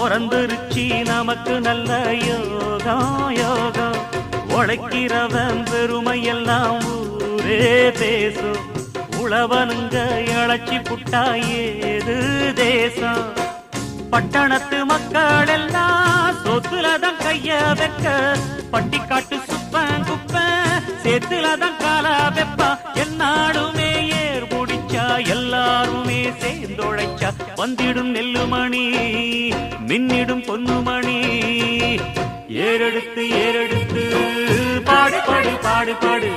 பிறந்துருச்சி நமக்கு நல்ல யோகம் யோகம். உழைக்கிறவன் பெருமையெல்லாம் ஊரே பேசும். உழவனுங்க இழைச்சி புட்டா ஏது தேசம். பட்டணத்து மக்கள் எல்லாம் சொத்துலதான் கைய வைக்க, பட்டிக்காட்டு சுப்பன் குப்பன் சேத்துலதான் காலா வெப்பா. என்னாடுமே ஏர் முடிச்சா எல்லாருமே சேர்ந்தொழைச்சா வந்திடும் நெல்லுமணி மின்னிடும் பொன்னுமணி. ஏறெடுத்து ஏறெடுத்து பாடு பாடு பாடு பாடு